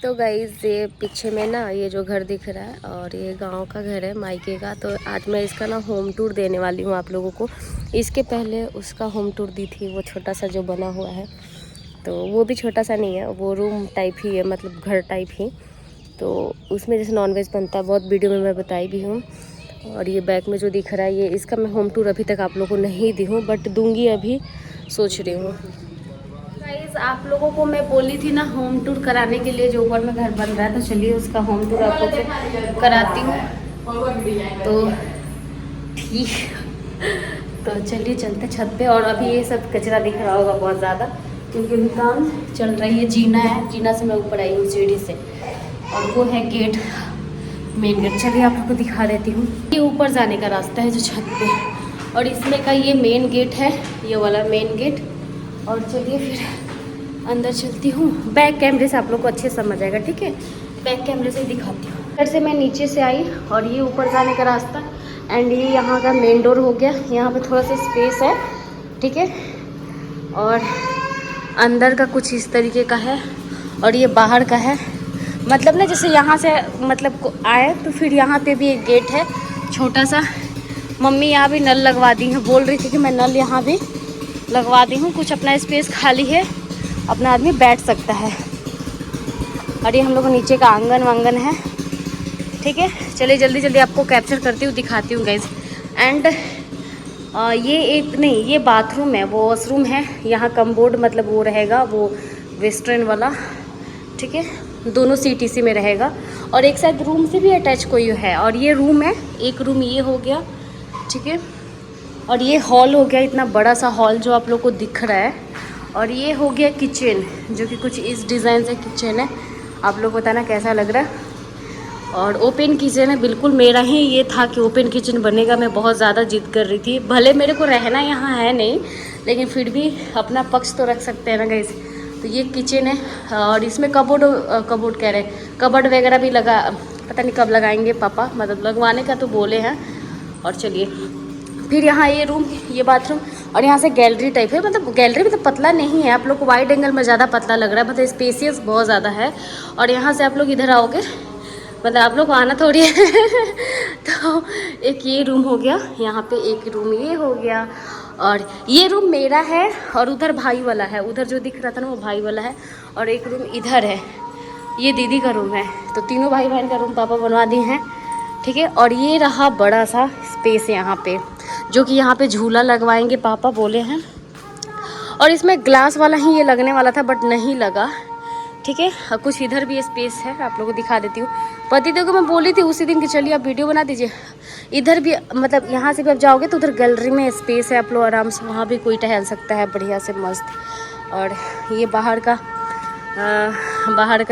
तो गाइज़ ये पीछे में ना ये जो घर दिख रहा है और ये गांव का घर है मायके का। तो आज मैं इसका ना होम टूर देने वाली हूँ आप लोगों को। इसके पहले उसका होम टूर दी थी, वो छोटा सा जो बना हुआ है तो वो भी छोटा सा नहीं है, वो रूम टाइप ही है, मतलब घर टाइप ही। तो उसमें जैसे नॉनवेज बनता है, बहुत वीडियो में मैं बताई भी हूँ। और ये बैक में जो दिख रहा है ये इसका मैं होम टूर अभी तक आप लोगों को नहीं दी हूँ, बट दूंगी, अभी सोच रही हूँ। गाइस आप लोगों को मैं बोली थी ना होम टूर कराने के लिए, जो ऊपर में घर बन रहा है, तो चलिए उसका होम टूर आप लोग से कराती हूँ। तो ठीक, तो चलिए चलते छत पे। और अभी ये सब कचरा दिख रहा होगा बहुत ज़्यादा, क्योंकि अभी काम चल रही है। जीना है, जीना से मैं ऊपर आई हूँ सीढ़ी से, और वो है गेट, मेन गेट। चलिए आप लोग को दिखा देती हूँ। ये ऊपर जाने का रास्ता है जो छत पे, और इसमें का ये मेन गेट है, ये वाला मेन गेट। और चलिए फिर अंदर चलती हूँ। बैक कैमरे से आप लोग को अच्छे समझ आएगा, ठीक है? बैक कैमरे से दिखाती हूँ। इधर से मैं नीचे से आई और ये ऊपर जाने का रास्ता, एंड ये यहाँ का मेन डोर हो गया। यहाँ पे थोड़ा सा स्पेस है, ठीक है? और अंदर का कुछ इस तरीके का है, और ये बाहर का है। मतलब ना जैसे यहाँ से मतलब आए तो फिर यहाँ पे भी एक गेट है छोटा सा। मम्मी यहाँ भी नल लगवा दी है, बोल रही थी कि मैं नल यहाँ भी लगवा दी हूँ। कुछ अपना स्पेस खाली है, अपना आदमी बैठ सकता है। और ये हम लोग नीचे का आंगन वांगन है, ठीक है? चलिए जल्दी जल्दी आपको कैप्चर करती हूँ, दिखाती हूँ गाइज। एंड ये एक नहीं, ये बाथरूम है, वो वॉशरूम है। यहाँ कमबोर्ड मतलब वो रहेगा, वो वेस्टर्न वाला, ठीक है? दोनों सीटीसी में रहेगा। और एक साइड रूम से भी अटैच कोई है, और ये रूम है, एक रूम ये हो गया, ठीक है? और ये हॉल हो गया, इतना बड़ा सा हॉल जो आप लोग को दिख रहा है। और ये हो गया किचन, जो कि कुछ इस डिज़ाइन से किचन है। आप लोग बताना कैसा लग रहा है। और ओपन किचन है, बिल्कुल मेरा ही ये था कि ओपन किचन बनेगा। मैं बहुत ज़्यादा जिद कर रही थी, भले मेरे को रहना यहाँ है नहीं, लेकिन फिर भी अपना पक्ष तो रख सकते हैं ना गाइस। तो ये किचन है, और इसमें कबोर्ड कह रहे हैं, कबर्ड वगैरह भी लगा, पता नहीं कब लगाएंगे पापा, मतलब लगवाने का तो बोले हैं। और चलिए फिर यहाँ ये रूम, ये बाथरूम, और यहाँ से गैलरी टाइप है। मतलब गैलरी मतलब पतला नहीं है, आप लोग को वाइड एंगल में ज़्यादा पतला लग रहा है, मतलब स्पेसियस बहुत ज़्यादा है। और यहाँ से आप लोग इधर आओगे, मतलब आप लोग को आना थोड़ी है तो एक ये रूम हो गया, यहाँ पे एक रूम ये हो गया, और ये रूम मेरा है, और उधर भाई वाला है। उधर जो दिख रहा था ना वो भाई वाला है, और एक रूम इधर है, ये दीदी का रूम है। तो तीनों भाई बहन का रूम पापा बनवा दिए हैं, ठीक है? और ये रहा बड़ा सा स्पेस यहाँ पे, जो कि यहाँ पे झूला लगवाएंगे पापा बोले हैं। और इसमें ग्लास वाला ही ये लगने वाला था, बट नहीं लगा, ठीक है? और कुछ इधर भी स्पेस है, आप लोगों को दिखा देती हूँ। पतिदेव को मैं बोली थी उसी दिन कि चलिए आप वीडियो बना दीजिए। इधर भी मतलब यहाँ से भी आप जाओगे तो उधर गैलरी में स्पेस है, आप लोग आराम से वहाँ भी कोई टहल सकता है बढ़िया से मस्त। और ये बाहर का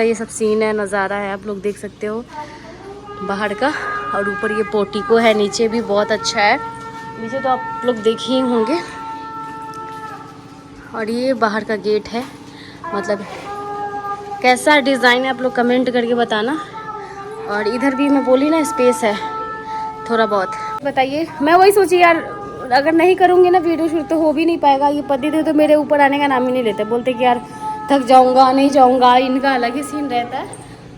ये सब सीन है, नज़ारा है, आप लोग देख सकते हो बाहर का। और ऊपर ये पोर्टिको है, नीचे भी बहुत अच्छा है, नीचे तो आप लोग देखे ही होंगे। और ये बाहर का गेट है, मतलब कैसा डिज़ाइन है आप लोग कमेंट करके बताना। और इधर भी मैं बोली ना स्पेस है थोड़ा बहुत। बताइए, मैं वही सोची यार, अगर नहीं करूँगी ना वीडियो शूट तो हो भी नहीं पाएगा। ये पति तो मेरे ऊपर आने का नाम ही नहीं लेते, बोलते कि यार थक जाऊँगा, नहीं जाऊँगा, इनका अलग ही सीन रहता है।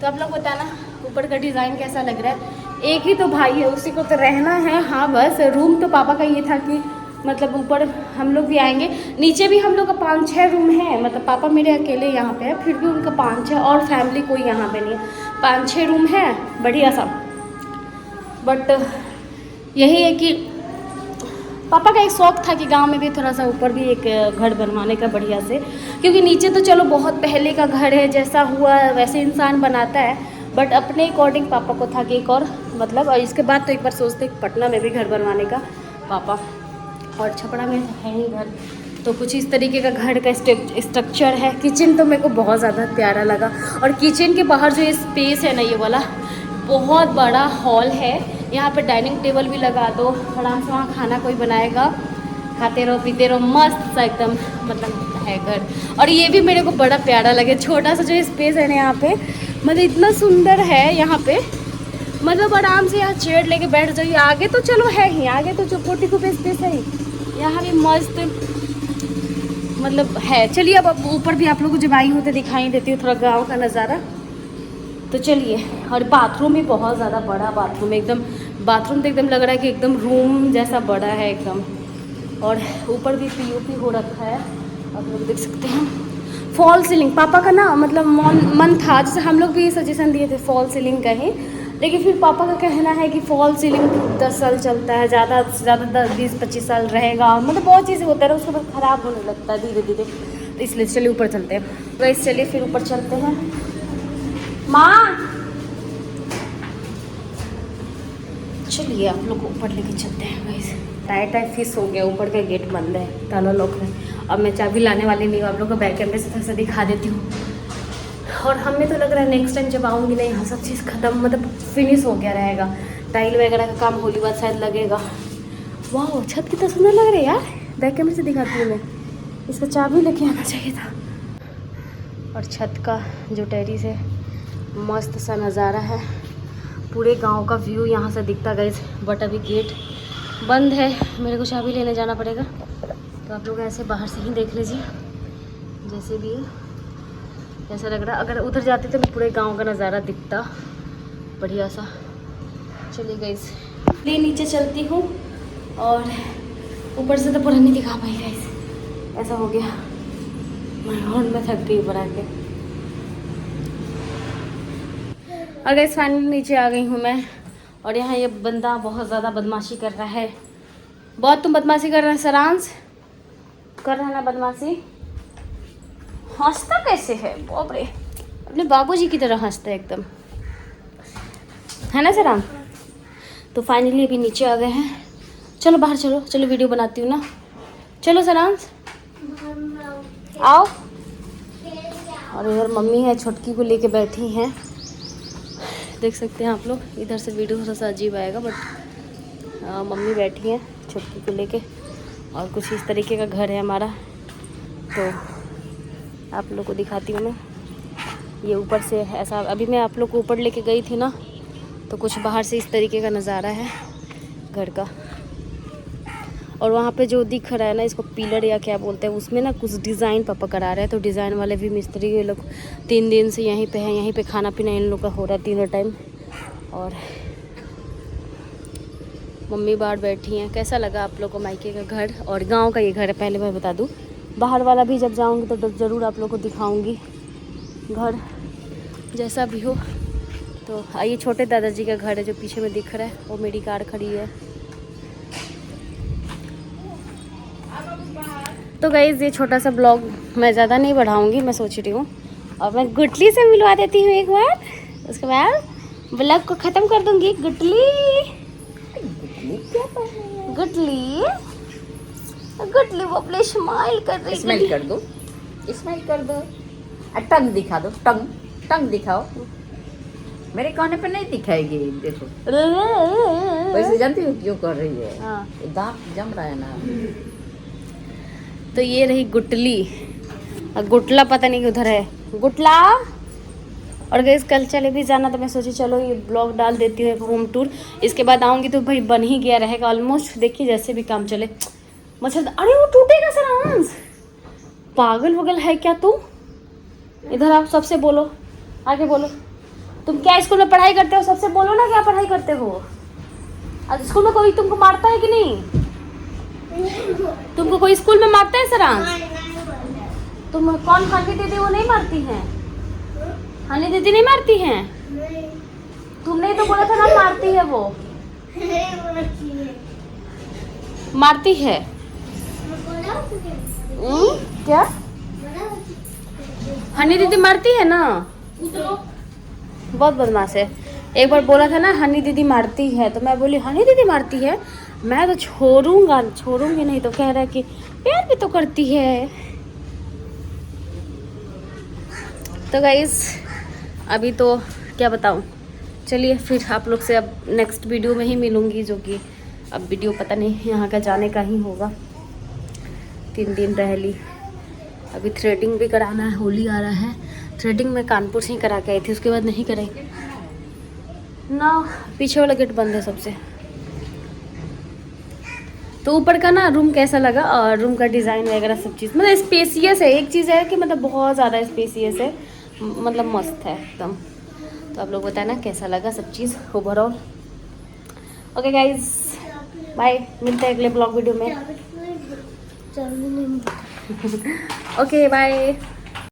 तो आप लोग बताना ऊपर का डिज़ाइन कैसा लग रहा है। एक ही तो भाई है, उसी को तो रहना है। हाँ बस रूम तो पापा का ये था कि मतलब ऊपर हम लोग भी आएंगे, नीचे भी हम लोग का 5-6 रूम है। मतलब पापा मेरे अकेले यहाँ पे है, फिर भी उनका 5-6, और फैमिली कोई यहाँ पे नहीं है। 5-6 रूम है बढ़िया सा। बट यही है कि पापा का एक शौक था कि गांव में भी थोड़ा सा ऊपर भी एक घर बनवाने का बढ़िया से, क्योंकि नीचे तो चलो बहुत पहले का घर है, जैसा हुआ वैसे इंसान बनाता है। बट अपने अकॉर्डिंग पापा को था कि एक और मतलब, और इसके बाद तो एक बार सोचते पटना में भी घर बनवाने का पापा, और छपड़ा में तो है ही घर। तो कुछ इस तरीके का घर का स्ट्रक्चर है। किचन तो मेरे को बहुत ज़्यादा प्यारा लगा, और किचन के बाहर जो ये स्पेस है ना, ये वाला बहुत बड़ा हॉल है। यहाँ पे डाइनिंग टेबल भी लगा दो, आराम से वहाँ खाना कोई बनाएगा, खाते रहो पीते रहो, मस्त सा एकदम मतलब है घर। और ये भी मेरे को बड़ा प्यारा लगे, छोटा सा जो स्पेस है ना यहाँ पे, मतलब इतना सुंदर है यहाँ पे। मतलब आराम से यहाँ चेयर लेके बैठ जाइए। आगे तो चलो है ही, आगे तो चौपोटी को स्पेस है ही, यहाँ भी मस्त मतलब है। चलिए अब ऊपर भी आप लोग को जब आई हो तो दिखाई देती हूँ थोड़ा गाँव का नज़ारा। तो चलिए। और बाथरूम भी बहुत ज़्यादा बड़ा बाथरूम है एकदम। बाथरूम तो एकदम लग रहा है कि एकदम रूम जैसा बड़ा है एकदम। और ऊपर भी पीओपी हो रखा है, आप लोग देख सकते हैं। फॉल सीलिंग पापा का ना मतलब मन था, जैसे हम लोग भी सजेशन दिए थे फॉल सीलिंग का ही, लेकिन फिर पापा का कहना है कि फॉल सीलिंग 10 साल चलता है, ज़्यादा से ज़्यादा 20-25 साल रहेगा, मतलब बहुत चीज़ें होता है उसके बाद ख़राब होने लगता है धीरे धीरे। तो इसलिए चलिए ऊपर चलते हैं। वैसे चलिए फिर ऊपर चलते हैं। माँ चलिए आप लोग ऊपर लेके चलते हैं। वैसे टाइट फिस हो गया, ऊपर का गेट बंद है, ताला लॉक है। अब मैं चाबी लाने वाली नहीं हूँ, आप लोग को बैक कैमरे से थोड़ा सा दिखा देती हूँ। और हमें तो लग रहा है नेक्स्ट टाइम जब आऊँगी ना यहाँ सब चीज़ ख़त्म, मतलब फिनिश हो गया रहेगा। टाइल वगैरह का काम होली बाद शायद लगेगा। वाह छत कितना सुंदर लग रहा है यार, बैक कैमरे से दिखाती हूँ मैं। इसका चाबी लेके आना चाहिए था। और छत का जो टेरिस है मस्त सा नज़ारा है, पूरे गांव का व्यू यहाँ से दिखता गाइस। बट अभी गेट बंद है, मेरे को चाबी लेने जाना पड़ेगा। तो आप लोग ऐसे बाहर से ही देख लीजिए जैसे भी है, ऐसा लग रहा। अगर उधर जाते तो पूरे गांव का नज़ारा दिखता बढ़िया सा। चलिए गाइस प्लीज नीचे चलती हूँ, और ऊपर से तो पूरा नहीं दिखा पाई गाइस, ऐसा हो गया। मैं थक गई ऊपर आके। और गाइस फाइनली नीचे आ गई हूँ मैं। और यहाँ ये बंदा बहुत ज़्यादा बदमाशी कर रहा है। बहुत तुम बदमाशी कर रहे हैं सरांश, कर रहा है ना बदमाशी। हंसता कैसे है, बाप रे, अपने बाबूजी की तरह हंसता है एकदम, है ना सराम। तो फाइनली अभी नीचे आ गए हैं। चलो बाहर चलो, चलो वीडियो बनाती हूँ ना। चलो सरांश आओ। और इधर मम्मी है, छोटकी को लेके बैठी हैं, देख सकते हैं आप लोग। इधर से वीडियो थोड़ा सा अजीब आएगा, बट मम्मी बैठी हैं छोटकी को लेके। और कुछ इस तरीके का घर है हमारा, तो आप लोग को दिखाती हूँ मैं। ये ऊपर से ऐसा, अभी मैं आप लोग को ऊपर लेके गई थी ना, तो कुछ बाहर से इस तरीके का नज़ारा है घर का। और वहाँ पे जो दिख रहा है ना, इसको पिलर या क्या बोलते हैं, उसमें ना कुछ डिज़ाइन पापा करा रहे हैं। तो डिज़ाइन वाले भी मिस्त्री ये लोग 3 दिन से यहीं पे हैं, यहीं पे खाना पीना इन लोग का हो रहा है तीनों टाइम। और मम्मी बाहर बैठी हैं। कैसा लगा आप लोग को मायके का घर और गांव का ये घर है, पहले मैं बता दूं। बाहर वाला भी जब जाऊंगी तो ज़रूर आप लोग को दिखाऊंगी घर जैसा भी हो। तो आइए, छोटे दादाजी का घर है जो पीछे में दिख रहा है, वो मेरी कार खड़ी है। तो गाइस ये छोटा सा ब्लॉग मैं ज़्यादा नहीं बढ़ाऊंगी, मैं सोच रही हूँ। और मैं गुटली से मिलवा देती हूँ एक बार, उसके बाद ब्लॉग को ख़त्म कर दूँगी। गुटली गुटली गुटली वो अपने स्माइल कर रही, स्माइल कर दो, स्माइल कर दो, टंग दिखा दो, टंग टंग दिखाओ। मेरे कहने पे नहीं दिखाएगी, देखो वैसे जानती हो क्यों कर रही है? हाँ। दांत जम रहा है ना। तो ये रही गुटली, और गुटला पता नहीं उधर है, गुटला। और गैस कल चले भी जाना, तो मैं सोची चलो ये ब्लॉग डाल देती हूँ होम टूर। इसके बाद आऊँगी तो भाई बन ही गया रहेगा ऑलमोस्ट। देखिए जैसे भी काम चले। मच्छर, अरे वो टूटेगा सरांश, पागल वगल है क्या तू? इधर आप सबसे बोलो, आगे बोलो। तुम क्या स्कूल में पढ़ाई करते हो? सबसे बोलो ना क्या पढ़ाई करते हो। आज स्कूल में कोई तुमको मारता है कि नहीं? तुमको कोई स्कूल में मारता है सरांश? तुम कौन हनी दीदी वो नहीं मारती हैं? हनी दीदी नहीं मारती हैं? तुमने तो बोला था ना मारती है वो। मारती है क्या? हनी दीदी मारती है ना, बहुत बदमाश है। एक बार बोला था ना हनी दीदी मारती है, तो मैं बोली हनी दीदी मारती है, मैं तो छोड़ूंगी नहीं। तो कह रहा है कि प्यार भी तो करती है। तो गाइस अभी तो क्या बताऊं, चलिए फिर आप लोग से अब नेक्स्ट वीडियो में ही मिलूंगी, जो कि अब वीडियो पता नहीं यहाँ का जाने का ही होगा। 3 दिन रह ली। अभी थ्रेडिंग भी कराना है, होली आ रहा है। थ्रेडिंग मैं कानपुर से ही करा के आई थी, उसके बाद नहीं कराई ना। पीछे वाला गेट बंद है सबसे। तो ऊपर का ना रूम कैसा लगा, और रूम का डिज़ाइन वगैरह सब चीज़ मतलब स्पेसियस है। एक चीज़ है कि मतलब बहुत ज़्यादा स्पेसियस है, मतलब मस्त है एकदम। तो आप लोग बताना कैसा लगा सब चीज़ ओवरऑल। ओके गाइज, बाय, मिलते हैं अगले ब्लॉग वीडियो में। Okay bye.